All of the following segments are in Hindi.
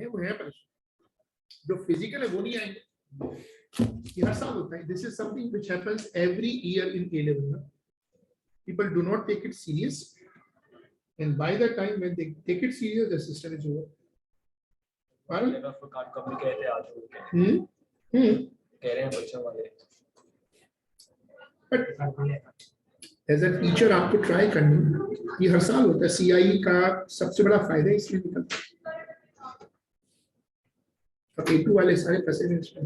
वो है पर जो फिजिकल है वो नहीं आएंगे। ये हर साल होता है। This is something which happens every year in A level. People do not take it serious, and by the time when they take it serious, the system is over. As a teacher आपको ट्राई करनी, ये हर साल होता है। CIE का सबसे बड़ा फायदा इसमें निकलता है। अब A2 वाले सारे पैसे में इसमें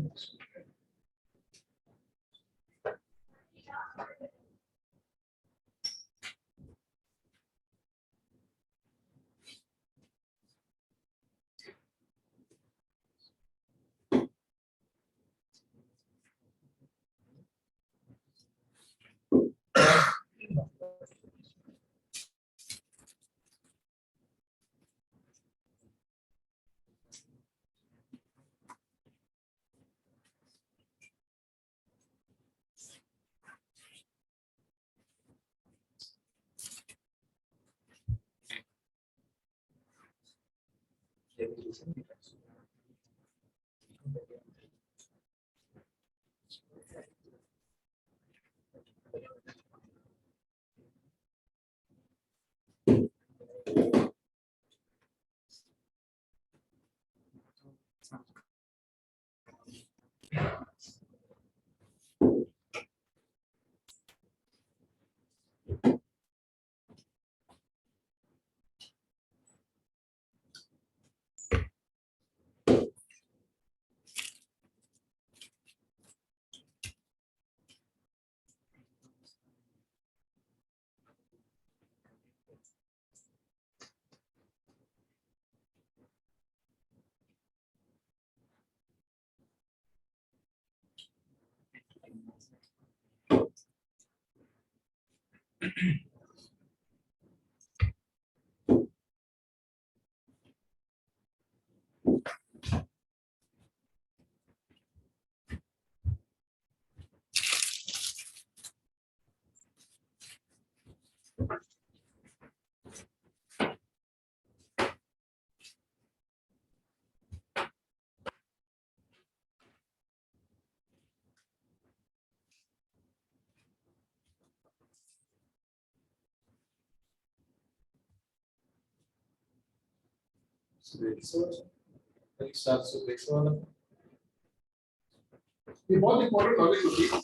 ये बहुत इंपॉर्टेंट नॉलेज होती है।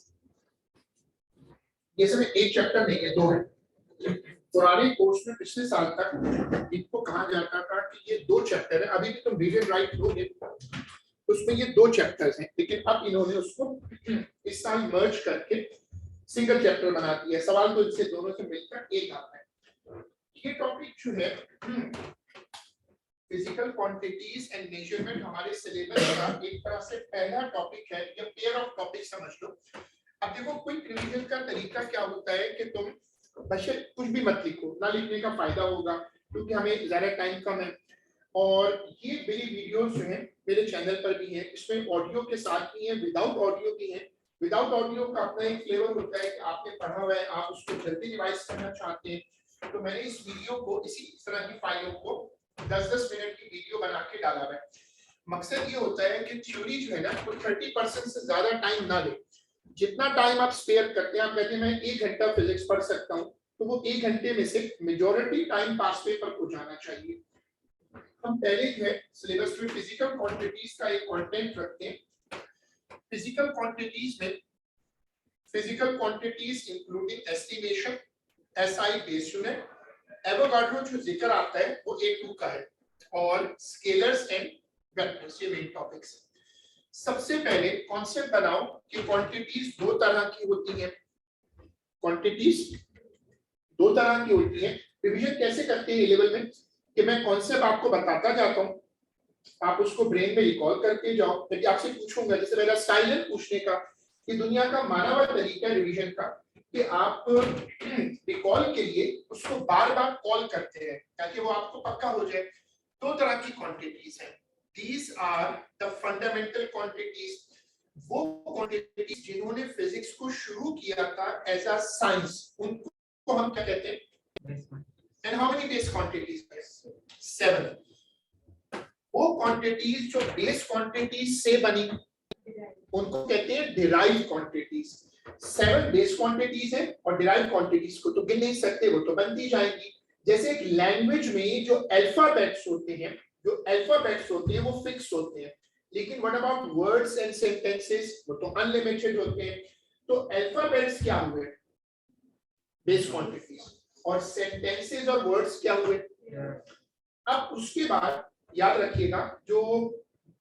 ये सब एक चैप्टर नहीं है, दो है। पुराने कोर्स में पिछले साल तक इनको कहा जाता था कि ये दो चैप्टर है। अभी भी तुम रीड एंड राइट लोगे उसमें ये दो चैप्टर्स हैं, लेकिन अब इन्होंने उसको इस साल मर्ज करके सिंगल चैप्टर बना दिया है। सवाल तो इससे दोनों से मिलकर एक आता है। ये टॉपिक जो है फिजिकल क्वांटिटीज एंड मेजरमेंट हमारे सिलेबस का एक तरह से पहला टॉपिक है, या पेयर ऑफ टॉपिक समझ लो। अब देखो क्विक रिवीजन का तरीका क्या होता है कि तुम बशे कुछ भी मत लिखो, ना लिखने का फायदा होगा क्योंकि हमें ज्यादा टाइम कम है। और ये मेरी वीडियोस जो है मेरे चैनल पर भी है, इसमें ऑडियो के साथ भी है, विदाउट ऑडियो भी है। विदाउट ऑडियो का अपना एक फ्लेवर होता है कि आपने पढ़ा हुआ है, आप उसको जल्दी रिवाइज करना चाहते हैं, तो मैंने इस वीडियो को इसी तरह की फाइलों को 10-10 मिनट की वीडियो बना के डाला है। मकसद ये होता है कि थ्योरी जो है ना वो 30% से ज्यादा टाइम ना ले। जितना टाइम आप स्पेयर करते हैं, आप कहते हैं मैं 1 घंटा फिजिक्स पढ़ सकता हूँ, तो वो 1 घंटे में से मेजॉरिटी टाइम पास पेपर को जाना चाहिए। हम पहले जो है सिलेबस में फिजिकल क्वांटिटीज का एक कंटेंट रखते हैं। फिजिकल क्वांटिटीज में physical quantities including estimation, SI based unit, Avogadro जो जिक्र आता है वो A2 का है, और स्केलर्स एंड वेक्टर्स ये मेन टॉपिक्स हैं। सबसे पहले कॉन्सेप्ट बनाओ कि क्वांटिटीज दो तरह की होती हैं। क्वांटिटीज दो तरह की होती हैं। डिवीजन कैसे करते हैं लेवल में कि मैं कॉन्सेप्ट आपको बताता जाता हूं, आप उसको ब्रेन में रिकॉल करते जाओ। मैं आपसे पूछूंगा, जैसे मेरा स्टाइल है पूछने का, कि दुनिया का माना हुआ तरीका है रिवीजन का कि आप रिकॉल के लिए उसको बार-बार कॉल करते हैं ताकि वो आपको पक्का हो जाए। दो तरह की क्वांटिटीज हैं। These are the fundamental quantities, वो क्वांटिटीज जिन्होंने फिजिक्स को शुरू किया था एज अ साइंस, उनको हम क्या कहते हैं? and how many base quantities? 7. वो क्वांटिटीज जो बेस क्वांटिटीज से बनी उनको कहते हैं डिराइव्ड क्वांटिटीज। 7 बेस क्वांटिटीज है और डिराइव्ड क्वांटिटीज को तो गिन नहीं सकते, वो तो बनती जाएंगी। जैसे एक लैंग्वेज में जो अल्फाबेट्स होते हैं वो फिक्स होते हैं, लेकिन what about words and sentences, वो तो अनलिमिटेड होते हैं। तो अल्फाबेट्स क्या हुए? Base quantities. और सेंटेंसेस और वर्ड्स क्या हुए? अब उसके बाद याद रखिएगा जो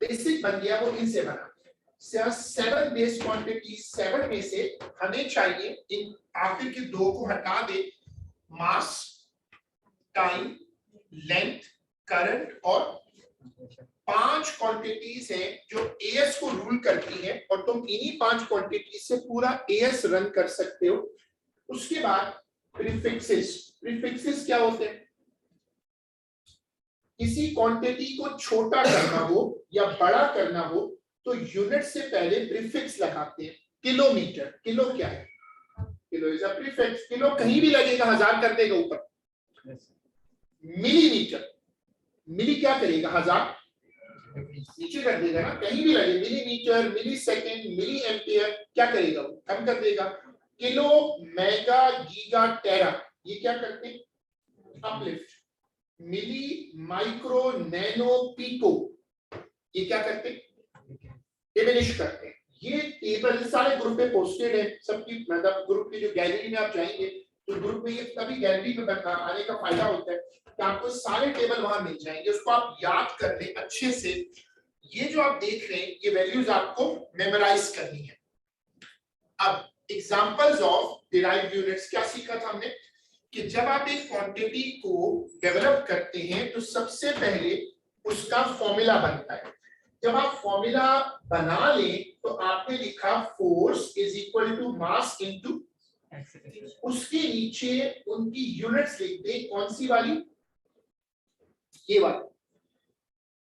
बेसिक बन गया वो इनसे बना। 7 बेस क्वांटिटी, 7 में से हमें चाहिए इन आखिर के 2 को हटा दे, मास, टाइम, लेंथ, करंट, और 5 क्वांटिटीज हैं जो एएस को रूल करती हैं और तुम इन्हीं 5 क्वांटिटीज से पूरा एएस रन कर सकते हो। उसके बाद प्रीफिक्सेस क्या होते हैं? किसी क्वांटिटी को छोटा करना हो या बड़ा करना हो तो यूनिट से पहले प्रीफिक्स लगाते हैं। किलोमीटर, किलो क्या है? Kilo is a prefix. Kilo कहीं भी लगेगा 1000 कर देगा ऊपर। मिलीमीटर, मिली क्या करेगा? 1000 नीचे कर देगा ना, कहीं भी लगे। मिलीमीटर, मिली सेकेंड, मिली एम्पियर क्या करेगा? वो कम कर देगा। किलो, मेगा, गीगा, टेरा ये क्या करते हैं? अपलिफ्ट। मिली, माइक्रो, नैनो, पीको ये क्या करते हैं? डिमिनिश करते हैं। ये टेबल सारे ग्रुप पे पोस्टेड है सबकी, मतलब ग्रुप की जो गैलरी में आप जाएंगे तो ग्रुप में ये तभी गैलरी में आने का फायदा होता है कि आपको सारे टेबल वहां मिल जाएंगे, उसको आप याद कर लें अच्छे से। ये जो आप देख रहे हैं ये वैल्यूज आपको मेमोराइज करनी है। अब एग्जांपल्स ऑफ डिराइव्ड यूनिट्स क्या सीखा था हमने कि जब आप एक क्वांटिटी को डेवलप करते हैं तो सबसे पहले उसका फॉर्मूला बनता है। जब आप फॉर्मूला बना लें तो आपने लिखा force is equal to mass into, उसके नीचे उनकी यूनिट्स लिख दें। कौन सी वाली? ये वाली।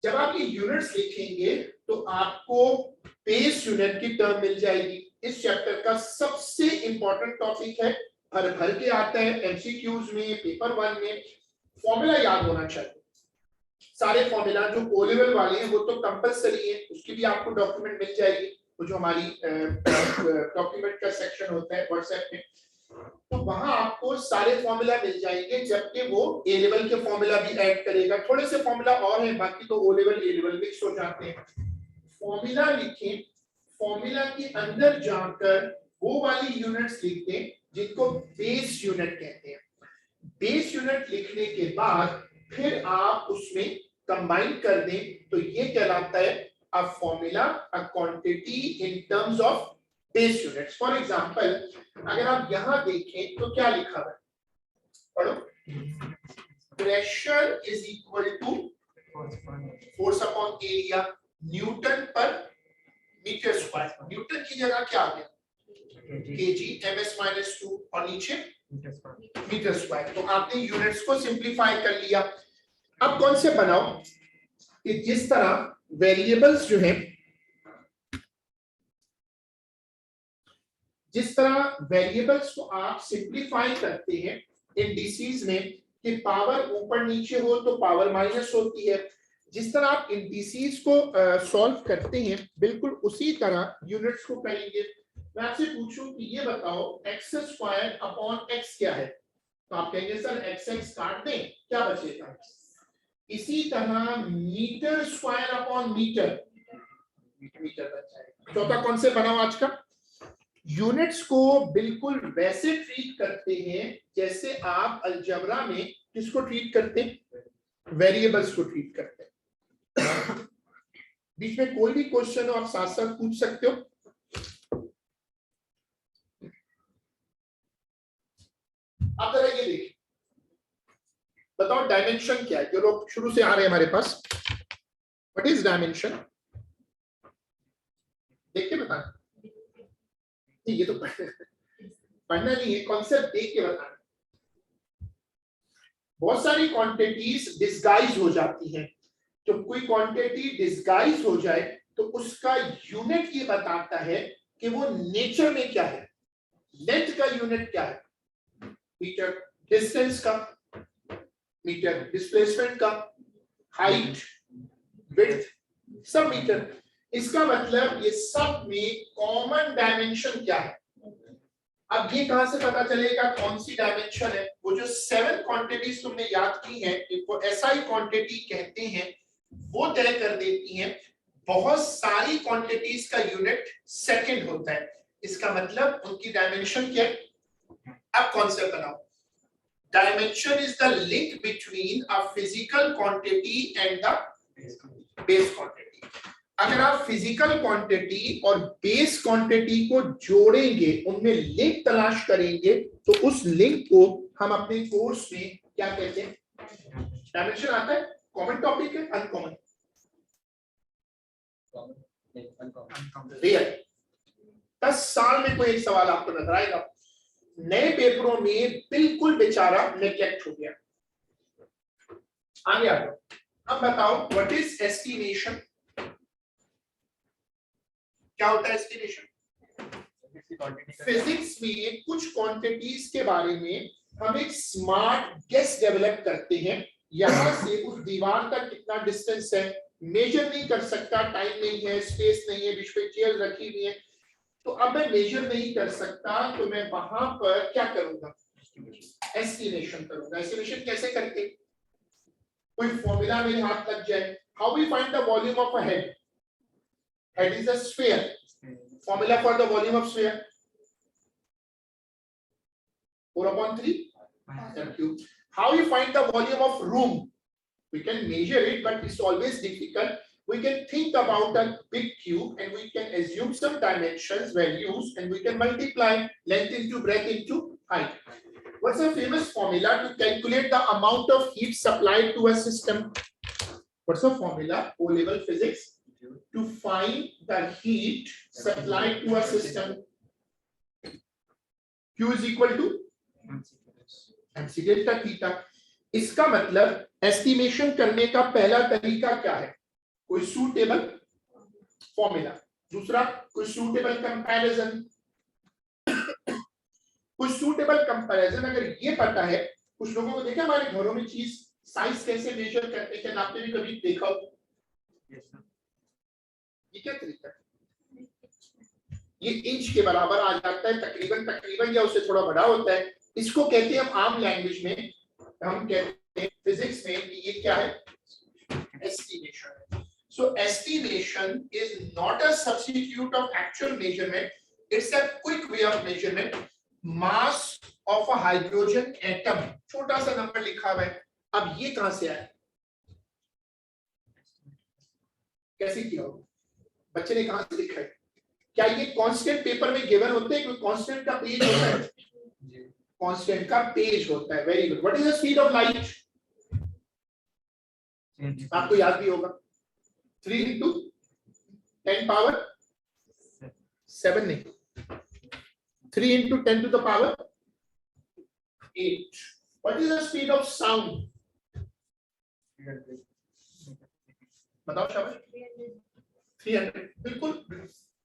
जब आप ये यूनिट्स लिखेंगे तो आपको बेस यूनिट की टर्म मिल जाएगी। इस चैप्टर का सबसे इंपॉर्टेंट टॉपिक है, भर भर के आता है एमसीक्यूज में, पेपर 1 में। फॉर्मूला याद होना चाहिए। सारे फॉर्मूला जो ओ लेवल वाले हैं वो तो कंपलसरी है, उसकी भी आपको डॉक्यूमेंट मिल जाएगी, वो जो हमारी डॉक्यूमेंट का सेक्शन होता है व्हाट्सएप में, तो वहां आपको सारे फॉर्मूला मिल जाएंगे। जबकि वो ए लेवल के फॉर्मूला भी ऐड करेगा। थोड़े से फॉर्मूला और हैं, बाकी तो O level A level mix हो जाते हैं। फॉर्मूला लिखें, फॉर्मूला के अंदर जाकर वो वाली यूनिट्स लिख दें जिनको बेस यूनिट कहते हैं। बेस यूनिट लिखने के बाद फिर आप उसमें कंबाइन कर दें तो ये कहलाता है a formula, a quantity in terms of base units. For example अगर आप यहां देखें तो क्या लिखा है, पढ़ो। Pressure is equal to force upon area, newton per metre square. Newton की जगह क्या आ गया? केजी, ms माइनस 2 और नीचे मीटर स्क्वायर। तो आपने यूनिट्स को सिंप्लीफाई कर लिया। अब कौन से बनाओ कि जिस तरह वेरिएबल्स जो है, जिस तरह वेरिएबल्स को आप सिंप्लीफाई करते हैं इंडिसेस में कि पावर ऊपर नीचे हो तो पावर माइनस होती है, जिस तरह आप इंडिसेस को सॉल्व करते हैं बिल्कुल उसी तरह यूनिट्स को करेंगे। मैं आपसे पूछूं कि ये बताओ एक्स स्क्वायर अपॉन एक्स क्या है, तो आप कहेंगे सर एक्स एक्स काट दें, क्या बचेगा? इसी तरह metre square upon metre, metre बच जाएगा। चौथा कौन से बनाओ आज का? यूनिट्स को बिल्कुल वैसे ट्रीट करते हैं जैसे आप अलजेब्रा में किसको ट्रीट करते हैं? वेरिएबल्स को ट्रीट करते हैं। बीच में कोई भी क्वेश्चन हो आप साथ साथ पूछ सकते हो। आप जरा ये देखिए, बताओ डायमेंशन क्या है? जो लोग शुरू से आ रहे हैं हमारे पास, व्हाट इज डायमेंशन? देख के बताना। ये तो पढ़ना नहीं है, कॉन्सेप्ट देख के बताना। बहुत सारी क्वांटिटीज डिस्गाइज हो जाती हैं, तो कोई क्वांटिटी डिस्गाइज हो जाए तो उसका यूनिट ये बताता है कि वो नेचर में क्या है। लेंथ का यूनिट क्या है? मीटर। डिस्टेंस का मीटर, डिस्प्लेसमेंट का, हाइट, विड्थ, सब मीटर। इसका मतलब ये सब में कॉमन डायमेंशन क्या है? अब ये कहां से पता चलेगा कौन सी डायमेंशन है? वो जो 7 क्वांटिटीज तुमने याद की हैं, इनको एसआई क्वांटिटी कहते हैं, वो तय कर देती हैं। बहुत सारी क्वांटिटीज का यूनिट सेकंड होता है, इसका मतलब उनकी डायमेंशन क्या है? अब कॉन्सेप्ट बनाओ। Dimension is the link between a physical quantity and the base quantity. अगर आप फिजिकल क्वांटिटी और बेस क्वांटिटी को जोड़ेंगे, उनमें लिंक तलाश करेंगे, तो उस लिंक को हम अपने कोर्स में क्या कहते हैं? डायमेंशन आता है। कॉमन टॉपिक है, अनकॉमन, रियल। 10 साल में कोई एक सवाल आपको नजर आएगा, नए पेपरों में बिल्कुल बेचारा नेग्लेक्ट हो गया। आगे आ जाओ। अब बताओ व्हाट इज एस्टिमेशन? क्या होता है एस्टिमेशन? फिजिक्स में कुछ क्वांटिटीज के बारे में हम एक स्मार्ट गेस डेवलप करते हैं। यहां से उस दीवार तक कितना डिस्टेंस है, मेजर नहीं कर सकता, टाइम नहीं है, स्पेस नहीं है, बीच में चेयर रखी हुई है, तो अब मैं मेजर नहीं कर सकता, तो मैं वहां पर क्या करूंगा? एस्टिमेशन करूंगा। एस्टिमेशन कैसे करते? कोई फॉर्मूला मेरे हाथ लग जाए। How we find the volume of a head? Head is a sphere. Formula for the volume of sphere? 4/3 m3. How we find the volume of room? We can measure it, but it's always difficult. We can think about a big cube and we can assume some dimensions, values, and we can multiply length into breadth into height. What's a famous formula to calculate the amount of heat supplied to a system? What's the formula? O-level physics. To find the heat supplied to a system, Q is equal to mc delta theta. इसका मतलब एस्टिमेशन करने का पहला तरीका क्या है? कोई सूटेबल फॉर्मूला, दूसरा कोई सूटेबल कंपैरिजन। कुछ सूटेबल कंपैरिजन अगर ये पता है, कुछ लोगों को देखा हमारे घरों में चीज साइज कैसे मेजर करते हैं, आपने भी कभी देखा हो? ये क्या तरीका है? ये इंच के बराबर आ जाता है तकरीबन या उससे थोड़ा बड़ा होता है। इसको कहते हैं हम आम लैंग्वेज में, हम कहते हैं फिजिक्स में कि ये क्या है? Estimation. So estimation is not a substitute of actual measurement, it's a quick way of measurement. Mass of a hydrogen atom, छोटा सा नंबर लिखा हुआ है। अब ये कहां से आया? कैसे किया होगा? बच्चे ने कहां से लिखा है? क्या ये कांस्टेंट पेपर में गिवन होते हैं? कोई कांस्टेंट का पेज होता है? कांस्टेंट का पेज होता है। Very good. What is the speed of light? आपको याद भी होगा, 3 into 10 पावर 7 नहीं, 3 into 10 to the power 8. What is the speed of sound? बताओ शाबाश। 300। बिल्कुल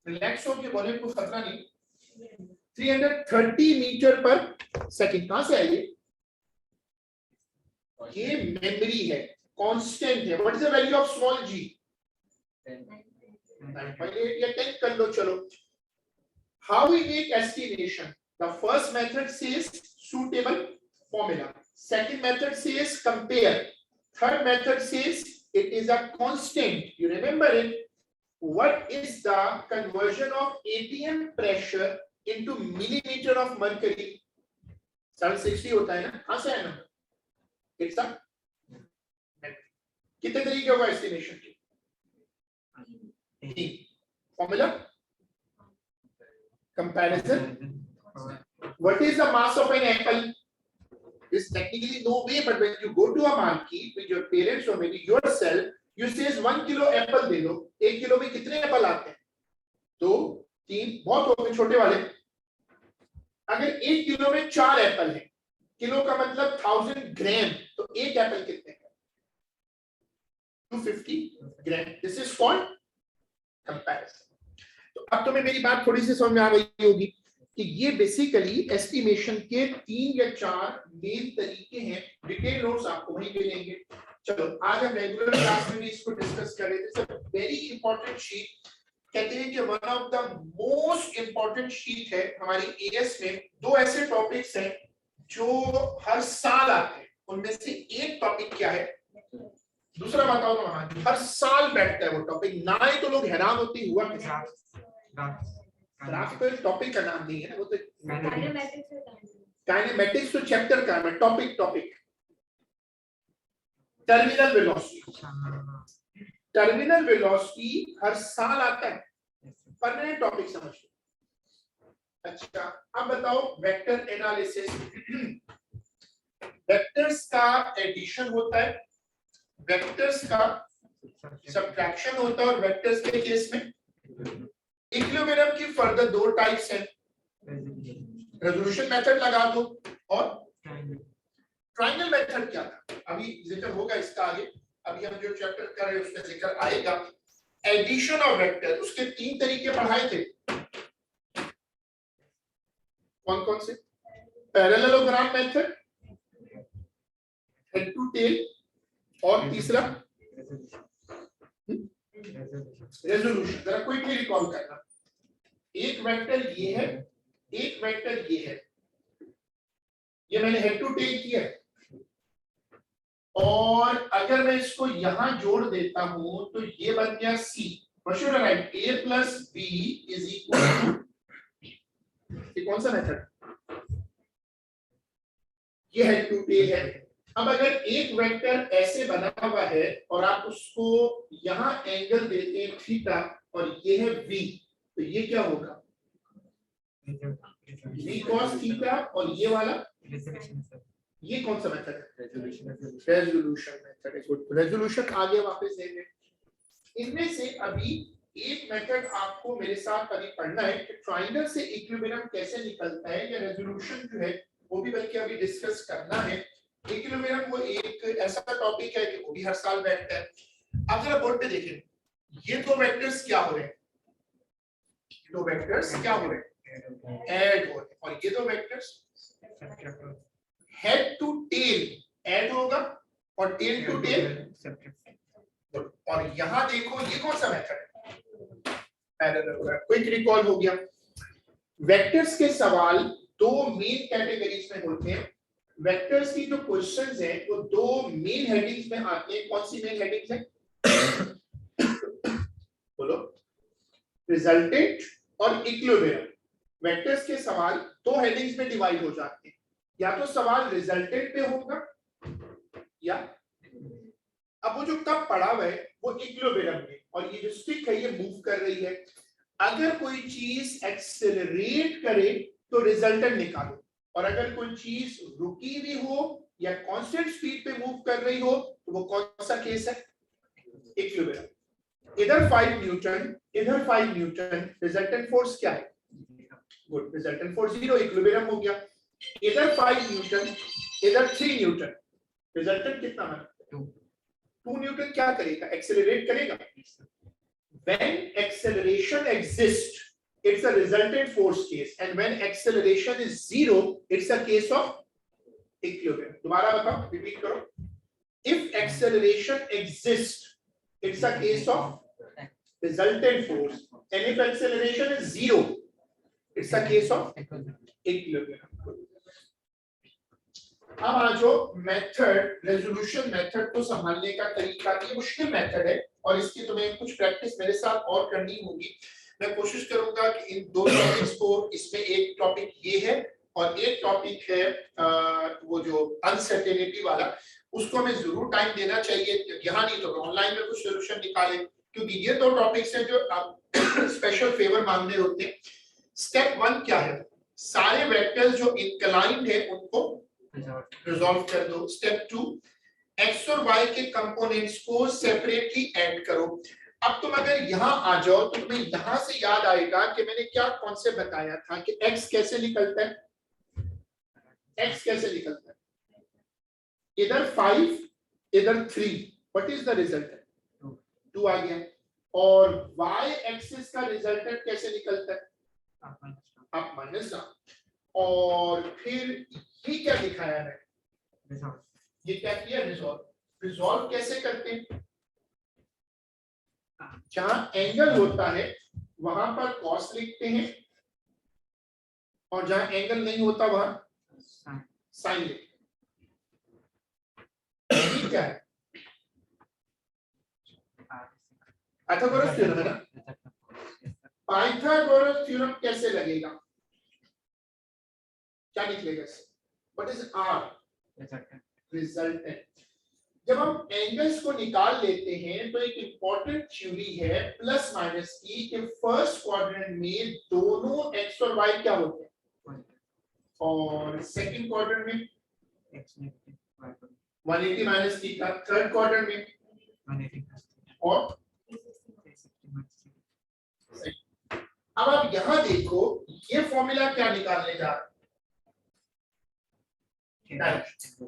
रिलैक्स होकर बोले, कोई खतरा नहीं। 330 मीटर पर सेकंड। कहां से आई ये? मेमोरी है, कांस्टेंट है। What is the value of small g? 9.8 या 10 कर लो, चलो। How we make estimation? The first method says suitable formula, second method says compare, third method says it is a constant. You remember it? What is the conversion of ATM pressure into millimeter of mercury? 760 होता है ना, कहां से आया नंबर? It's a कितने तरीके होगा एस्टिमेशन की? Formula, comparison. What is the mass of an apple? Is technically no way, but when you go to a market with your parents or maybe yourself, you says 1 kilo apple दे दो। 1 किलो में कितने एप्पल आते हैं? 2, 3, बहुत हो गए छोटे वाले। अगर 1 किलो में 4 एप्पल है, किलो का मतलब 1000 ग्राम, तो एक एप्पल कितने का? 250 gram. This is called comparison. तो अब तुम्हें मेरी बात थोड़ी सी समझ में आ गई होगी। कि ये बेसिकली एस्टिमेशन के 3 या 4 मेन तरीके हैं। डिटेल नोट्स आपको वहीं मिलेंगे। चलो आज हम रेगुलर क्लास में भी इसको डिस्कस कर रहे थे। वेरी इंपॉर्टेंट शीट, कहते हैं कि one of the most important sheet है हमारी एएस में। 2 ऐसे टॉपिक्स हैं जो हर साल आते हैं, उनमें से एक टॉपिक क्या है, दूसरा बताओ ना। वहां हर साल बैठता है वो टॉपिक, ना ही तो लोग हैरान होते हुआ ग्राफ तो टॉपिक का नाम नहीं है, वो तो काइनेमेटिक्स तो चैप्टर का है, topic terminal velocity. Terminal velocity हर साल आता है, परमानेंट टॉपिक समझ लो। अच्छा अब बताओ वेक्टर एनालिसिस। वेक्टर्स का एडिशन होता है, वेक्टर्स का सब्ट्रैक्शन होता है, और वेक्टर्स के केस में इक्विलिब्रियम की फर्दर 2 टाइप्स हैं। रेजोल्यूशन मेथड लगा दो और ट्रायंगल मेथड क्या था, अभी जिक्र होगा इसका आगे। अभी हम जो चैप्टर कर रहे हैं उसमें जिक्र आएगा। एडिशन ऑफ वेक्टर, उसके 3 तरीके पढ़ाए थे। कौन से? Parallelogram method, head to tail, और तीसरा रेजोल्यूशन। जरा क्विकली रिकॉल करना। एक वेक्टर ये है, एक वेक्टर ये है, ये मैंने हेड टू टेल किया है, और अगर मैं इसको यहां जोड़ देता हूं तो ये बन गया C. Right, a plus b is equal to, ये कौन सा मेथड? ये हेड टू टेल है। अब अगर एक वेक्टर ऐसे बना हुआ है और आप उसको यहां एंगल देते हैं थीटा, और ये है v, तो ये क्या होगा? v cos थीटा, और ये वाला ये कौन सा मेथड है? रेजोल्यूशन मेथड है। गुड, रेजोल्यूशन आगे वापस देंगे। इनमें से अभी एक मेथड आपको मेरे साथ अभी पढ़ना है कि ट्रायंगल से इक्विलिब्रियम कैसे निकलता है, या रेजोल्यूशन जो है वो भी बल्कि अभी डिस्कस करना है। इक्विलिब्रियम वो एक ऐसा टॉपिक है कि वो भी हर साल बैठता है। अब जरा बोर्ड पे देखें, ये 2 वेक्टर्स क्या हो रहे हैं? 2 वेक्टर्स क्या हो रहे हैं? ऐड हो रहे हैं। और ये 2 vectors head to tail add होगा, और टेल टू टेल। और यहां देखो ये कौन सा मेथड है? पैरेलल। क्विक रिकॉल हो गया। वेक्टर्स के सवाल 2 मेन कैटेगरीज में होते हैं। वेक्टर्स की जो क्वेश्चंस हैं वो 2 मेन हेडिंग्स में आते हैं। कौन सी मेन हेडिंग्स हैं? बोलो। रिजल्टेंट और इक्विलिब्रियम। वेक्टर्स के सवाल 2 हेडिंग्स में डिवाइड हो जाते हैं। या तो सवाल रिजल्टेंट पे होगा, या अब वो जो कप पड़ा हुआ है वो इक्विलिब्रियम में, और ये जो स्टिक है ये मूव कर रही है। अगर कोई चीज एक्सेलरेट करे तो रिजल्टेंट निकालो, और अगर कोई चीज रुकी भी हो या कांस्टेंट स्पीड पे मूव कर रही हो तो वो कौन सा केस है? इक्विलिब्रियम। इधर 5 न्यूटन, इधर 5 न्यूटन, रिजल्टेंट फोर्स क्या है? गुड, रिजल्टेंट फोर्स 0, इक्विलिब्रियम हो गया। इधर 5 न्यूटन, इधर 3 न्यूटन, रिजल्टेंट कितना है? 2 न्यूटन क्या करेगा? एक्सेलरेट करेगा। When acceleration exists, it's a resultant force case, and when acceleration is 0, it's a case of equilibrium. दोबारा बताओ, रिपीट करो। If acceleration exists, it's a case of resultant force, and if acceleration is 0, it's a case of equilibrium. अब आज जो मेथड, रेजोल्यूशन मेथड को संभालने का तरीका, ये मुश्किल मेथड है, और इसकी तुम्हें कुछ प्रैक्टिस मेरे साथ और करनी होगी। मैं कोशिश करूंगा कि इन 2 टॉपिक्स को, इसमें एक टॉपिक ये है और एक टॉपिक है वो जो अनसर्टेनिटी वाला, उसको हमें जरूर टाइम देना चाहिए। यहाँ नहीं तो ऑनलाइन में कुछ सोल्यूशन निकालें, क्योंकि ये 2 टॉपिक्स हैं जो आप स्पेशल फेवर मांगने होते हैं। स्टेप 1 क्या है? सारे वेक्टर्स जो इंक्लाइंड है उनको रिजॉल्व कर दो। स्टेप 2, एक्स और वाई के कंपोनेंट्स को सेपरेटली ऐड करो। अब तुम अगर यहां आ जाओ तो तुम्हें यहां से याद आएगा कि मैंने क्या कॉन्सेप्ट बताया था कि x कैसे निकलता है? x कैसे निकलता है? इधर 5, इधर 3, व्हाट इज द रिजल्टेंट? 2 आ गया। और y एक्सिस का रिजल्टेंट कैसे निकलता है? आप माइनस डाल और फिर ये क्या दिखाया है, ये क्या किया, रिजॉल्व। रिजॉल्व कैसे करते हैं, जहां एंगल होता है वहां पर कॉस लिखते हैं और जहां एंगल नहीं होता वहां साइन लिखते हैं। क्या है, पाइथागोरस थ्योरम है ना। पाइथागोरस थ्योरम कैसे लगेगा, क्या निकलेगा, व्हाट इज आर, रिजल्टेंट। जब हम एंगल्स को निकाल लेते हैं तो एक इंपॉर्टेंट थ्योरी है प्लस माइनस की, कि फर्स्ट क्वाड्रेंट में दोनों एक्स और वाई क्या होते हैं, और सेकंड क्वाड्रेंट में 180 माइनस थीटा, थर्ड क्वाड्रेंट में 180 और अब आप यहां देखो, ये फॉर्मूला क्या निकालने जा रहे हैं,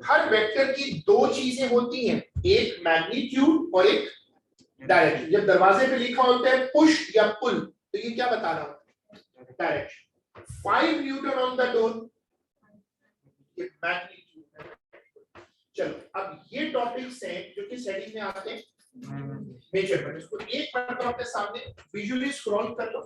हर वेक्टर की दो चीजें होती हैं, एक मैग्नीट्यूड और एक डायरेक्शन। जब दरवाजे पे लिखा होता है पुश या पुल, तो ये क्या बता रहा हूं, direction. 5 Newton on the door, ये मैग्नीट्यूड है। चलो अब ये टॉपिक्स हैं जो कि स्टडी में आते हैं मेजरमेंट। इसको एक बार अपने सामने विजुअली स्क्रॉल कर लो।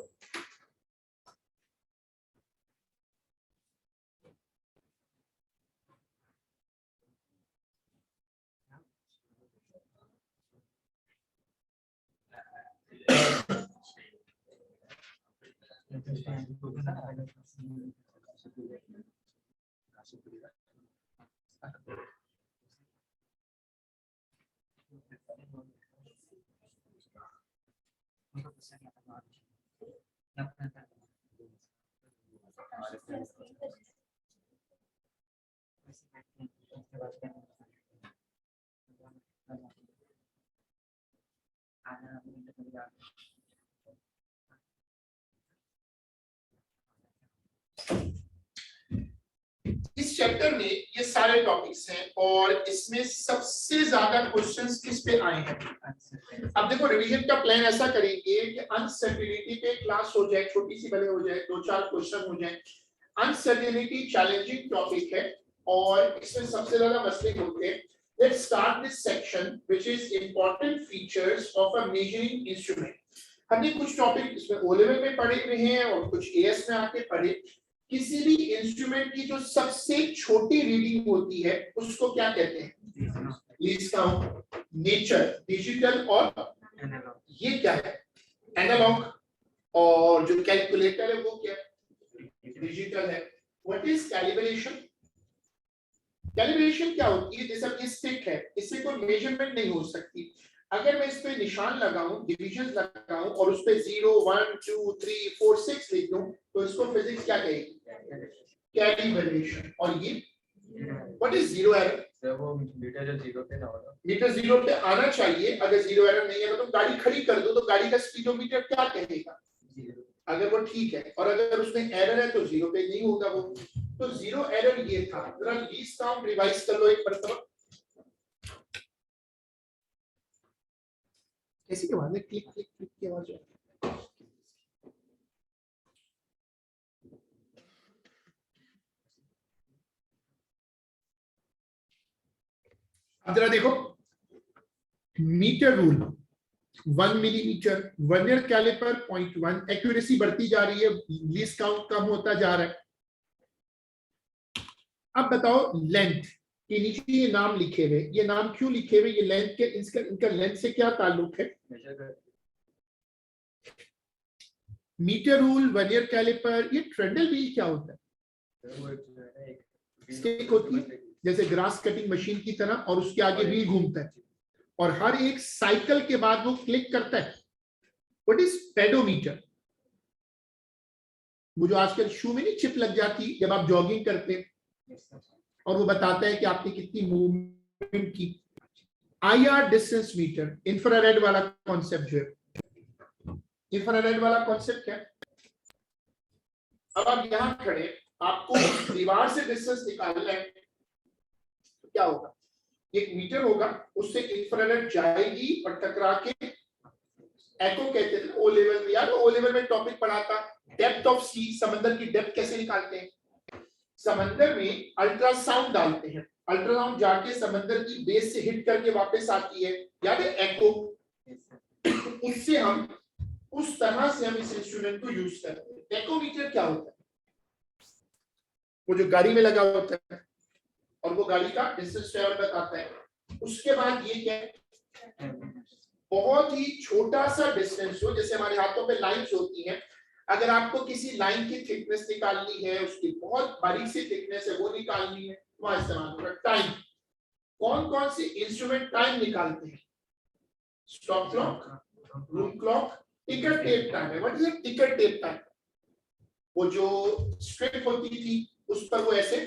इस चैप्टर में ये सारे टॉपिक्स हैं और इसमें सबसे ज्यादा क्वेश्चंस किस पे आए हैं। अब देखो रिवीजन का प्लान ऐसा करेंगे कि अनसर्टेनिटी पे क्लास हो जाए, छोटी सी भले हो जाए, 2-4 क्वेश्चन हो जाए। अनसर्टेनिटी चैलेंजिंग टॉपिक है और इसमें सबसे ज्यादा मसले होते हैं। Let's start this section which is important features of a measuring instrument. हमने कुछ टॉपिक इसमें ओ लेवल में पढ़े हुए हैं और कुछ एएस में आके पढ़े। किसी भी इंस्ट्रूमेंट की जो सबसे छोटी रीडिंग होती है उसको क्या कहते हैं, लीस्ट काउंट। नेचर डिजिटल और ये क्या है, एनालॉग। और जो कैलकुलेटर है वो क्या डिजिटल है। व्हाट इज कैलिब्रेशन, कैलिब्रेशन क्या होती है, जैसे ये स्टिक है, इससे कोई मेजरमेंट नहीं हो सकती। अगर मैं इस पे निशान लगाऊं, डिविजन लगाऊं और उस पे 0 1 2 3 4 6 लिख दूं तो इसको फिजिक्स क्या कहेगी, कैलिब्रेशन। और ये व्हाट इज जीरो एरर, वो मीटर 0 पे ना होगा, मीटर 0 पे आना चाहिए। अगर जीरो एरर नहीं है तो तुम गाड़ी खड़ी कर दो तो गाड़ी का स्पीडोमीटर क्या कहेगा, अगर वो ठीक है। और अगर उसमें एरर है तो 0 पे नहीं होगा वो। तो जीरो एरर ये था। जरा लीस्ट काउंट रिवाइज कर लो एक मरतबा। कैसी की आवाज है, क्लिक क्लिक क्लिक की आवाज है। अब जरा देखो, metre rule 1 millimetre, vernier calliper 0.1, accuracy बढ़ती जा रही है, लीस्ट काउंट कम होता जा रहा है। अब बताओ लेंथ के नीचे ये नाम लिखे हुए, ये नाम क्यों लिखे हुए, ये लेंथ के इनका लेंथ से क्या ताल्लुक है। मीटर रूल, वर्नियर कैलिपर, ये ट्रेडल व्हील क्या होता है, स्टिक होती है जैसे ग्रास कटिंग मशीन की तरह और उसके आगे व्हील घूमता है और हर एक साइकिल के बाद वो क्लिक करता है। व्हाट इज पेडोमीटर, वो जो आजकल शू में नहीं चिप लग जाती जब आप जॉगिंग करते हैं और वो बताता है कि आपने कितनी मूवमेंट की। आईआर डिस्टेंस मीटर, इंफ्रारेड वाला कॉन्सेप्ट जो है, इंफ्रारेड वाला कॉन्सेप्ट क्या है। अब आप यहां खड़े, आपको दीवार से डिस्टेंस निकालना है तो क्या होगा, एक मीटर होगा, उससे इंफ्रारेड जाएगी और टकरा के, एको कहते थे ओ लेवल में, यार ओ लेवल में टॉपिक पढ़ा था डेप्थ ऑफ सी, समंदर की डेप्थ कैसे निकालते हैं? समंदर में अल्ट्रासाउंड डालते हैं, अल्ट्रासाउंड जाके समंदर की बेस से हिट करके वापस आती है, याद है एको? उससे हम उस तरह से हम इस इंस्ट्रूमेंट को यूज करते हैं। टेकोमीटर क्या होता है? वो जो गाड़ी में लगा होता है और वो गाड़ी का डिस्टेंस ट्रेवल बताता है। उसके बाद ये क्या है? बहुत ही छोटा सा डिस्टेंस हो, जैसे हमारे हाथों पे लाइंस होती हैं, अगर आपको किसी लाइन की थिकनेस निकालनी है, उसकी बहुत बारीक सी थिकनेस है वो निकालनी है, वहां इस्तेमाल होगा टाइम। कौन कौन से इंस्ट्रूमेंट टाइम निकालते हैं? Stop clock, room clock, ticker tape time है। What is ticker tape time? वो जो स्ट्रिप होती थी उस पर वो ऐसे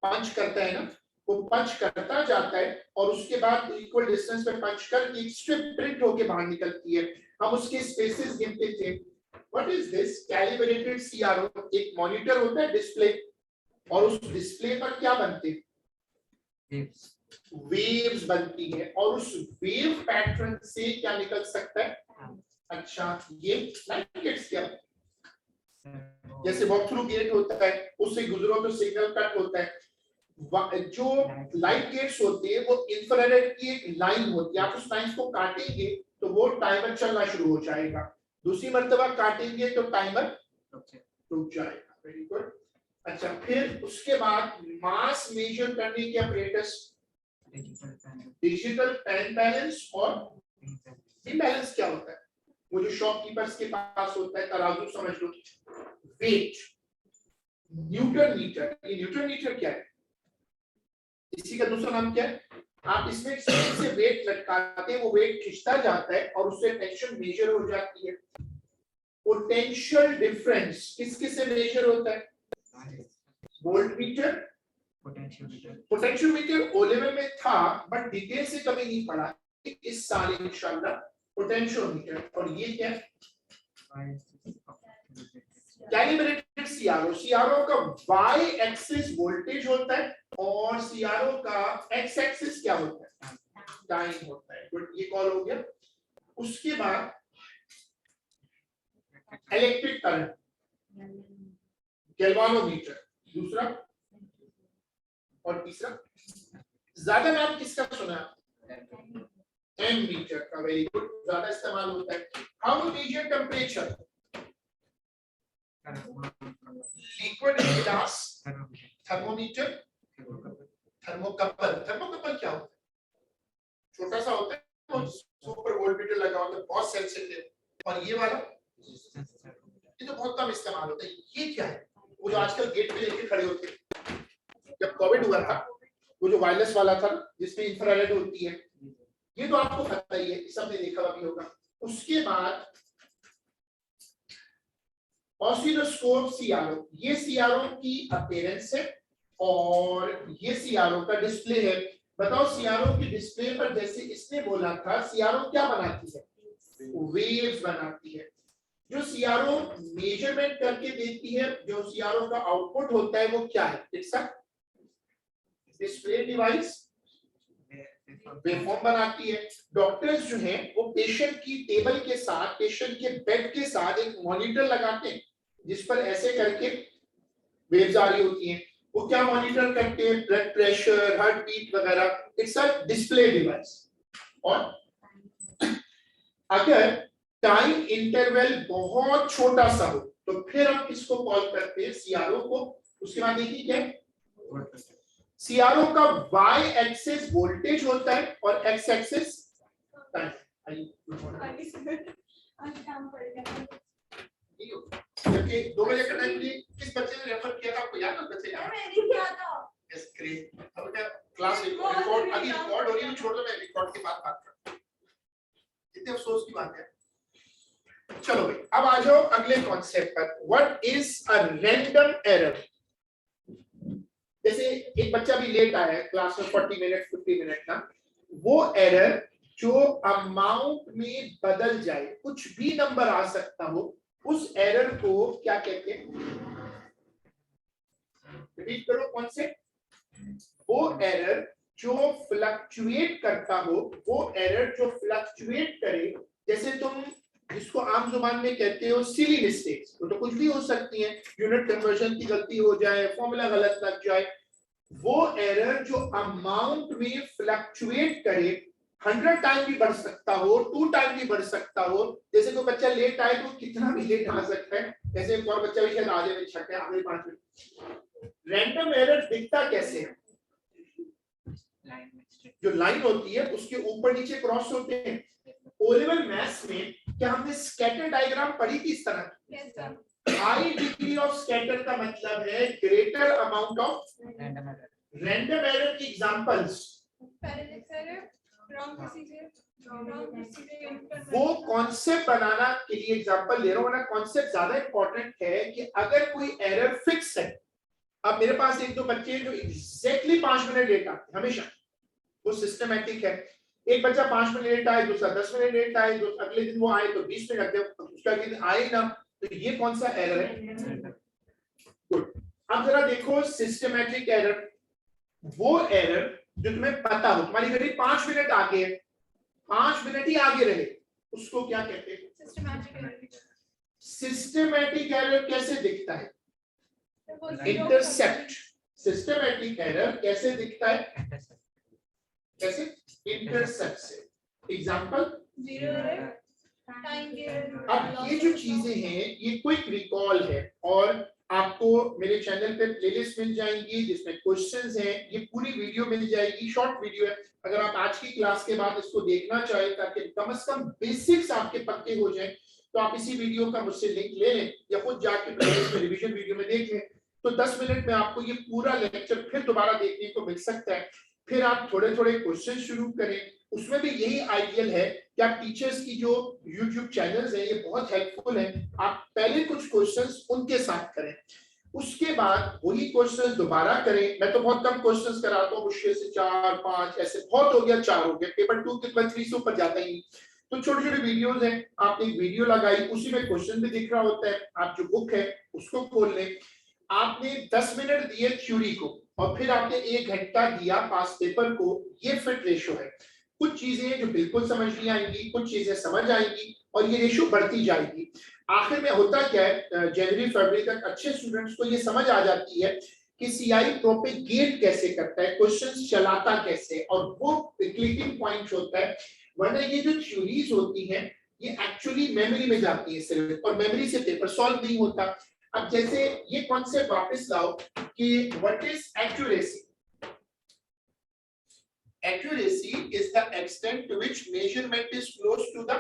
पंच करता है ना, वो पंच करता जाता है और उसके बाद इक्वल डिस्टेंस पे पंच करके एक स्ट्रिप प्रिंट होके बाहर निकलती है। हम उसके स्पेसेस गिनते थे। What is this? Calibrated CRO. एक मॉनिटर होता है, डिस्प्ले, और उस डिस्प्ले पर क्या बनते हैं? वेव्स बनती है, और उस वेव पैटर्न से क्या निकल सकता है? अच्छा, ये लाइट गेट्स क्या? जैसे वॉक थ्रू गेट होता है, उससे गुजरो तो सिग्नल कट होता है। जो लाइट गेट्स होते हैं वो इंफ्रारेड की एक लाइन होती है, आप उस लाइन को काटेंगे तो वो टाइमर चलना शुरू हो जाएगा, दूसरी मर्तबा काटेंगे तो टाइमर रुक जाएगा। Very good. अच्छा, फिर उसके बाद मास मेजर करने के अपरेटस, डिजिटल टाइम बैलेंस और इम्बैलेंस क्या होता है? वो जो शॉपकीपर्स के पास होता है, तराजू समझ लो, वेट, न्यूटन मीटर। ये न्यूटन मीटर क्या है? इसी का दूसरा नाम क्या है? आप इसमें से वेट लटकाते हैं, वो वेट खिंचता जाता है और उससे टेंशन मेजर हो जाती है। पोटेंशियल डिफरेंस किस किस से मेजर होता है? Voltmeter, potential meter O level में था बट डिटेल से कभी नहीं पढ़ा, इस साल इंशाल्लाह पोटेंशियल मीटर। और ये क्या है? Calibrated CRO. सीआरओ का वाई एक्सिस वोल्टेज होता है और सीआरओ का एक्स एक्सिस क्या होता है? टाइम होता है। गुड, ये कॉल हो गया। उसके बाद इलेक्ट्रिक करंट, गैल्वानोमीटर दूसरा, और तीसरा ज्यादा नाम किसका सुना? एमीटर का। वेरी गुड, ज्यादा इस्तेमाल होता है। How to measure temperature? Liquid गिलास, थर्मोमीटर, थर्मोकपल। थर्मोकपल क्या होता है? छोटा सा होता है, सुपर वोल्टमीटर लगा होता है, बहुत सेंसिटिव। और ये वाला, ये तो बहुत कम इस्तेमाल होता है। ये क्या है? वो जो आजकल गेट पे लेके खड़े होते हैं, जब कोविड हुआ था, वो जो वायरलेस वाला था जिसमें इंफ्रारेड होती है, ये तो आपको पता ही है, सबने देखा भी होगा। उसके बाद ऑसिलोस्कोप सीआरओ, ये सीआरओ की अपीयरेंस है और ये सीआरओ का डिस्प्ले है। बताओ सीआरओ की डिस्प्ले पर जैसे इसने बोला था, सीआरओ क्या बनाती है? वेव्स बनाती है। जो सीआरओ मेजरमेंट करके देती है, जो सीआरओ का आउटपुट होता है वो क्या है? It's a display device, waveform बनाती है। डॉक्टर्स जो हैं वो पेशेंट की टेबल के साथ, पेशेंट के बेड के साथ एक मॉनिटर लगाते हैं जिस पर ऐसे करके वेव्स आ रही होती हैं। वो क्या मॉनिटर करते हैं? ब्लड प्रेशर, हार्ट बीट वगैरह। It's a display device. और अगर टाइम इंटरवल बहुत छोटा सा हो तो फिर हम इसको कॉल करते हैं सीआरओ को। उसके बाद देखिए क्या, सीआरओ का वाई एक्सिस वोल्टेज होता है और एक्स एक्सिस टाइम। जबकि 2 बजे का टाइम किस बच्चे ने रेफर किया था, आपको याद है? बच्चे यस, ग्रेट। अब क्या क्लास रिकॉर्ड अभी रिकॉर्ड हो रही है, छोड़ दो, मैं रिकॉर्ड के बाद बात करता हूं। कितने अफसोस की बात है। चलो भाई, अब आ जाओ अगले कॉन्सेप्ट पर। What is a random error? जैसे एक बच्चा भी लेट आया है क्लास में 40 मिनट 50 मिनट का, वो एरर जो अमाउंट में बदल जाए, कुछ भी नंबर आ सकता हो, उस एरर को क्या कहते हैं? रिपीट करो कॉन्सेप्ट। वो एरर जो फ्लक्चुएट करता हो, वो एरर जो फ्लक्चुएट करे, जैसे तुम जिसको आम जुबान में कहते हो सिली मिस्टेक्स, तो कुछ भी हो सकती है, यूनिट कन्वर्जन की गलती हो जाए, फॉर्मूला गलत लग जाए, वो एरर जो अमाउंट में फ्लक्चुएट करे, 100 टाइम भी बढ़ सकता हो, 2 टाइम भी बढ़ सकता हो। जैसे कोई बच्चा लेट आए तो कितना भी लेट आ सकता है, जैसे एक और बच्चा भी शायद आ जाए छठे आखिरी 5 मिनट। रैंडम एरर दिखता कैसे है? जो लाइन होती है उसके ऊपर नीचे क्रॉस होते हैं। ओ लेवल मैथ्स में क्या हमने स्कैटर डायग्राम पढ़ी थी इस तरह? हाई डिग्री ऑफ स्कैटर का मतलब है greater amount of random error की एग्जांपल्स। वो कॉन्सेप्ट बनाना के लिए एग्जांपल ले रहा हूं, वरना कॉन्सेप्ट ज्यादा इंपॉर्टेंट है कि अगर कोई एरर फिक्स है। अब मेरे पास एक दो बच्चे हैं जो एग्जैक्टली 5 मिनट लेट आते हैं हमेशा, वो सिस्टमैटिक है। एक बच्चा 5 मिनट लेट आए, दूसरा 10 मिनट लेट आए, अगले दिन वो आए तो 20 मिनट लगते, उसका दिन आए ना, तो ये कौन सा एरर है? गुड। अब जरा देखो सिस्टमैटिक एरर, वो एरर जो तुम्हें पता हो तुम्हारी घड़ी 5 मिनट आगे है, 5 मिनट ही आगे रहे, उसको क्या कहते हैं? सिस्टमैटिक एरर कैसे दिखता है? इंटरसेप्ट। सिस्टमैटिक एरर कैसे दिखता है? कैसे? इंटरसेप्ट से। एग्जांपल, अब ये जो चीजें हैं ये क्विक रिकॉल है, और आपको मेरे चैनल पे प्लेलिस्ट मिल जाएंगी जिसमें क्वेश्चंस हैं, ये पूरी वीडियो मिल जाएगी, शॉर्ट वीडियो है। अगर आप आज की क्लास के बाद इसको देखना चाहें ताकि कम से कम बेसिक्स आपके पक्के हो जाएं, तो आप इसी वीडियो का मुझसे लिंक ले लें या खुद जाके प्लेलिस्ट में रिवीजन वीडियो में देख लें, तो 10 मिनट में आपको ये पूरा लेक्चर फिर दोबारा देखने को मिल सकता है। फिर आप थोड़े थोड़े क्वेश्चन शुरू करें, उसमें भी यही आइडियल है कि आप टीचर्स की जो YouTube चैनल्स हैं ये बहुत हेल्पफुल है, आप पहले कुछ क्वेश्चंस उनके साथ करें, उसके बाद वही क्वेश्चंस दोबारा करें। मैं तो बहुत कम क्वेश्चंस कराता हूँ, मुश्किल से 4-5, ऐसे बहुत हो गया 4 हो गया, पेपर 2 के बाद 3 से ऊपर जाता ही नहीं। तो छोटे छोटे वीडियोस हैं, आपने एक वीडियो लगाई, उसी में क्वेश्चन भी दिख रहा होता है, आप जो बुक है उसको खोल लें। आपने 10 मिनट दिए थ्योरी को और फिर आपने 1 घंटा दिया पास पेपर को, ये फिट रेशो है। कुछ चीजें जो बिल्कुल समझ नहीं आएंगी, कुछ चीजें समझ आएंगी, और ये रेशो बढ़ती जाएगी। आखिर में होता क्या है, जनवरी फरवरी तक अच्छे स्टूडेंट्स को ये समझ आ जाती है कि सीआई प्रोपेगेट कैसे करता है, क्वेश्चंस चलाता कैसे, और वो क्लिकिंग पॉइंट होता है। वरना ये जो थ्योरीज होती हैं ये एक्चुअली मेमोरी में जाती है सिर्फ, और मेमोरी से पेपर सॉल्व नहीं होता। अब जैसे ये कॉन्सेप्ट वापस लाओ कि what is accuracy. Accuracy is the extent to which measurement is close to the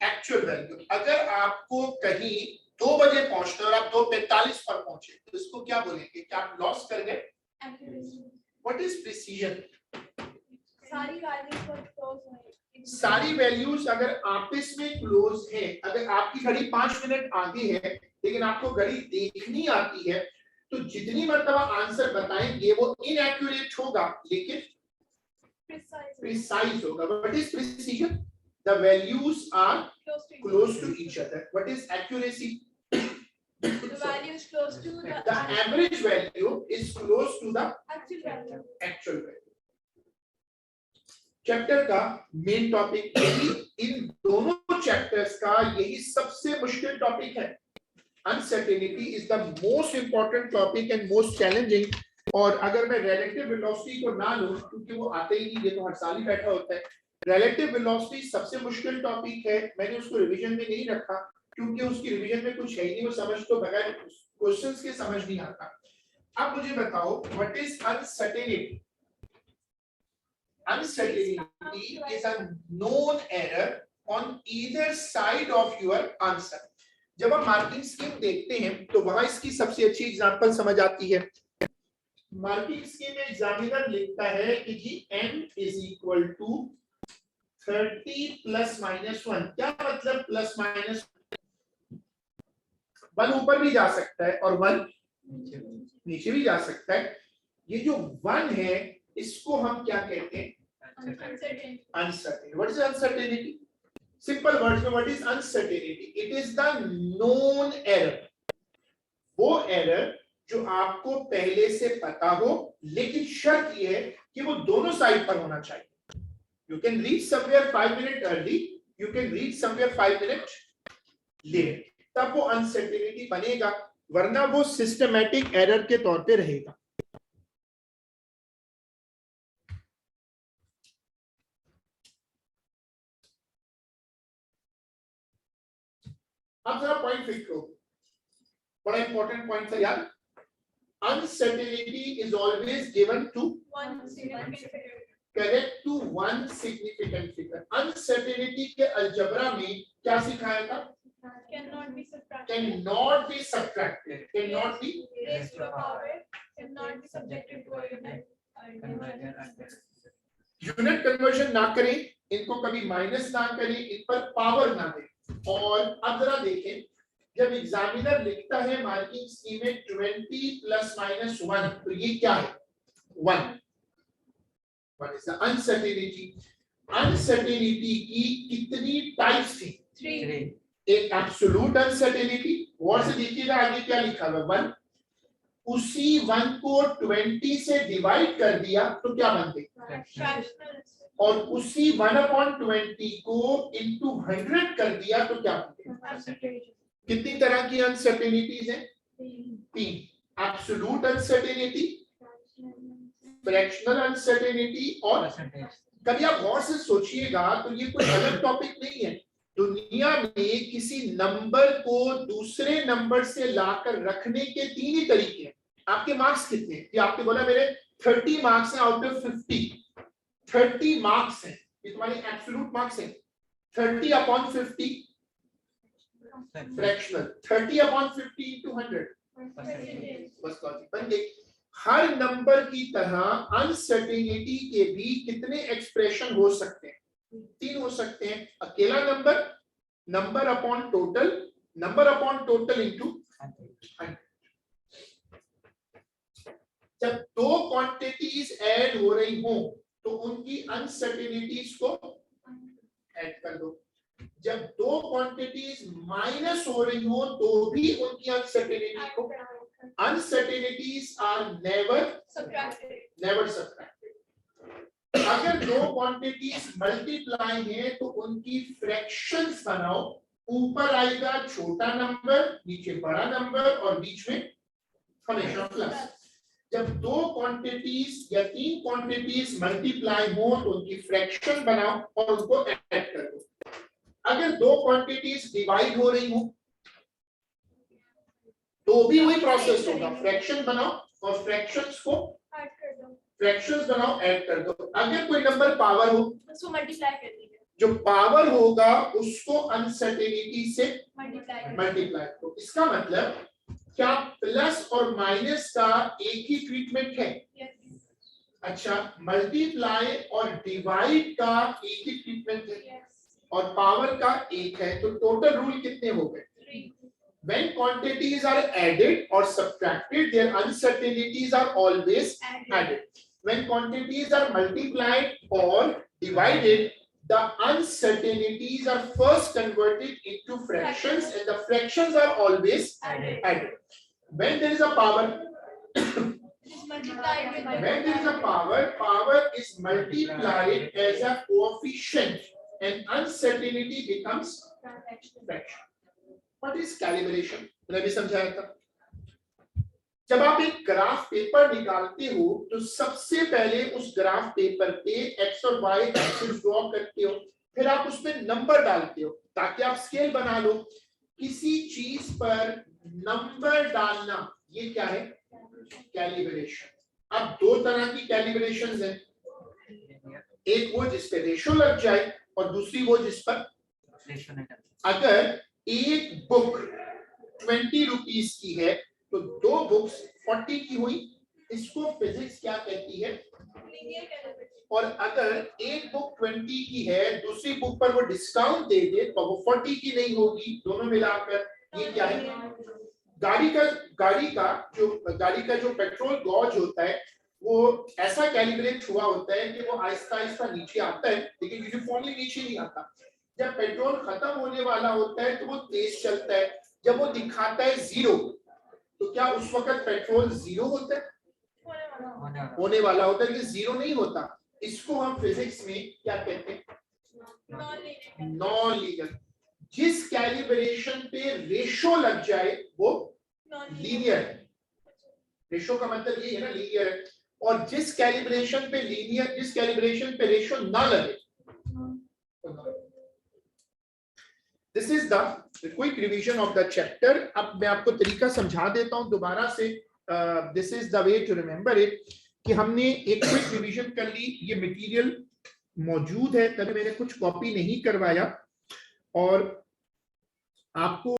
actual value. अगर आपको कहीं 2 बजे पहुंचना और आप 2:45 पर पहुंचे तो इसको क्या बोलेंगे? क्या आप लॉस कर गए? What is precision? सारी वैल्यूज अगर आपस में क्लोज है, अगर आपकी घड़ी 5 मिनट आगे है लेकिन आपको घड़ी देखनी आती है, तो जितनी मर्तबा आंसर बताएंगे वो इनएक्यूरेट होगा लेकिन precise होगा। What is precision? The values are close to each other. What is accuracy? The value is close to The average value is close to the actual value. Chapter का मेन टॉपिक यही, इन दोनों चैप्टर्स का यही सबसे मुश्किल टॉपिक है। Uncertainty is the most important topic and most challenging. और अगर मैं रिलेटिव वेलोसिटी को ना लूं, क्योंकि वो आते ही नहीं, ये तो हर साल ही बैठा होता है। रिलेटिव वेलोसिटी सबसे मुश्किल टॉपिक है, मैंने उसको रिवीजन में नहीं रखा क्योंकि उसकी रिवीजन में कुछ है ही नहीं, वो समझ तो बगैर क्वेश्चंस के समझ नहीं आता। अब मुझे बताओ what is uncertainty. Uncertainty is a known error on either side of your answer. जब हम मार्किंग स्कीम देखते हैं तो वहां इसकी सबसे अच्छी एग्जांपल समझ आती है। मार्किंग स्कीम में एग्जामिनर लिखता है कि जी n is equal to 30 plus minus 1। क्या मतलब प्लस माइनस? 1 ऊपर भी जा सकता है और 1 नीचे भी जा सकता है। ये जो 1 है इसको हम क्या कहते हैं? Uncertainty. What is uncertainty? Simple words में what is uncertainty? It is the known error. वो error जो आपको पहले से पता हो, लेकिन शर्त ये है कि वो दोनों साइड पर होना चाहिए। You can reach somewhere 5 minutes early, you can reach somewhere 5 minutes late. तब वो अनसर्टेनिटी बनेगा, वरना वो सिस्टमैटिक एरर के तौर पे रहेगा। अब जरा पॉइंट फिक्स करो, बड़ा इंपॉर्टेंट पॉइंट था यार। Uncertainty is always given to correct to one significant figure. Uncertainty के अलजबरा में क्या सिखाया था? cannot be subtracted, cannot be subtracted, cannot be raised to a power, cannot be subjected to a unit. Unit conversion ना करें, इनको कभी माइनस ना करें, इन पर पावर ना दें। और अब जरा देखें, जब एग्जामिनर लिखता है मार्किंग स्कीम में 20 प्लस माइनस 1, तो ये क्या है? 1 इज द अनसर्टेनिटी। अनसर्टेनिटी की कितनी टाइप्स थी? 3. एक एब्सोल्यूट अनसर्टेनिटी, और से देखिएगा आगे क्या लिखा हुआ 1, उसी 1 को 20 से डिवाइड कर दिया तो क्या बन गई? Fractional. और उसी 1/20 को इनटू 100 कर दिया तो क्या बन गई? कितनी तरह की अनसर्टेनिटीज हैं? 3। एब्सोल्यूट अनसर्टेनिटी, फ्रैक्शनल अनसर्टेनिटी और कभी आप गौर से सोचिएगा तो ये कोई अलग टॉपिक नहीं है। दुनिया में किसी नंबर को दूसरे नंबर से लाकर रखने के 3 ही तरीके हैं। आपके मार्क्स कितने हैं? कि आपने बोला मेरे 30 मार्क्स हैं आउट ऑफ 50, 30 मार्क्स हैं, ये तुम्हारे एब्सोल्यूट मार्क्स हैं। 30/50 फ्रैक्शनल, 30/50 into 100 बस लॉजिक बन गई। हर नंबर की तरह अनसर्टेनिटी के भी कितने एक्सप्रेशन हो सकते हैं? 3 हो सकते हैं। अकेला number, number upon total, number upon total into 100। जब 2 क्वांटिटीज ऐड हो रही हो तो उनकी अनसर्टेनिटीज को ऐड कर दो। जब 2 क्वांटिटीज माइनस हो रही हो तो भी उनकी अनसर्टेनिटी को, अनसर्टेनिटीज आर नेवर सब्ट्रैक्टेड। अगर 2 क्वांटिटीज मल्टीप्लाई हैं तो उनकी फ्रैक्शंस बनाओ, ऊपर आएगा छोटा नंबर, नीचे बड़ा नंबर और बीच में हमेशा प्लस। जब 2 क्वांटिटीज या 3 क्वांटिटीज मल्टीप्लाई हो तो उनकी फ्रैक्शन बनाओ और उनको ऐड कर दो। अगर 2 क्वांटिटीज डिवाइड हो रही हो तो भी वही प्रोसेस होगा, फ्रैक्शन बनाओ और फ्रैक्शंस को ऐड कर दो, फ्रैक्शंस बनाओ, ऐड कर दो। अगर कोई नंबर पावर हो, उसको मल्टीप्लाई कर दीजिए, जो पावर होगा उसको अनसर्टेनिटी से मल्टीप्लाई करो। इसका मतलब क्या प्लस और माइनस का एक ही ट्रीटमेंट है? अच्छा, मल्टीप्लाई और डिवाइड का एक ही ट्रीटमेंट है और पावर का एक है, तो टोटल रूल कितने हो गए? 3. When quantities are added or subtracted, their uncertainties are always added. When quantities are multiplied or divided, the uncertainties are first converted into fractions and the fractions are always added. When there is a power, when there is a power is multiplied as a coefficient and uncertainty becomes fraction. What is calibration? मैंने भी समझाया था। जब आप एक ग्राफ पेपर निकालते हो तो सबसे पहले उस ग्राफ पेपर पे एक्स और वाई एक्सिस ड्रॉ करते हो, फिर आप उसमें नंबर डालते हो ताकि आप स्केल बना लो। किसी चीज पर नंबर डालना, ये क्या है? कैलिब्रेशन। अब 2 तरह की कैलिब्रेशंस हैं, एक वो जिस पे रेशो लग जाए और दूसरी वो जिस पर अगर एक बुक 20 रुपीस की है तो 2 बुक्स 40 की हुई, इसको फिजिक्स क्या कहती है? और अगर एक बुक 20 की है, दूसरी बुक पर वो डिस्काउंट दे दे तो वो 40 की नहीं होगी, दोनों मिलाकर ये क्या है? गाड़ी का जो पेट्रोल गॉज होता है वो ऐसा कैलिब्रेट हुआ होता है कि वो आहिस्ता आहिस्ता नीचे आता है, लेकिन यूनिफॉर्मली नीचे नहीं आता। जब पेट्रोल खत्म होने वाला होता है तो वो तेज चलता है, जब वो दिखाता है 0 तो क्या उस वक्त पेट्रोल 0 होता है? होने वाला होता है, लेकिन 0 नहीं होता। इसको हम फिजिक्स में क्या कहते हैं? Non linear. जिस कैलिब्रेशन पे रेशो लग जाए वो लीनियर है। रेशो का मतलब ये है ना, लीनियर है। और जिस कैलिब्रेशन पे रेशो ना लगे, this is the quick revision of the chapter. अब मैं आपको तरीका समझा देता हूं दोबारा से। This is the way to remember it, कि हमने एक क्विक रिवीजन कर ली। ये मटेरियल मौजूद है, तभी मैंने कुछ कॉपी नहीं करवाया, और आपको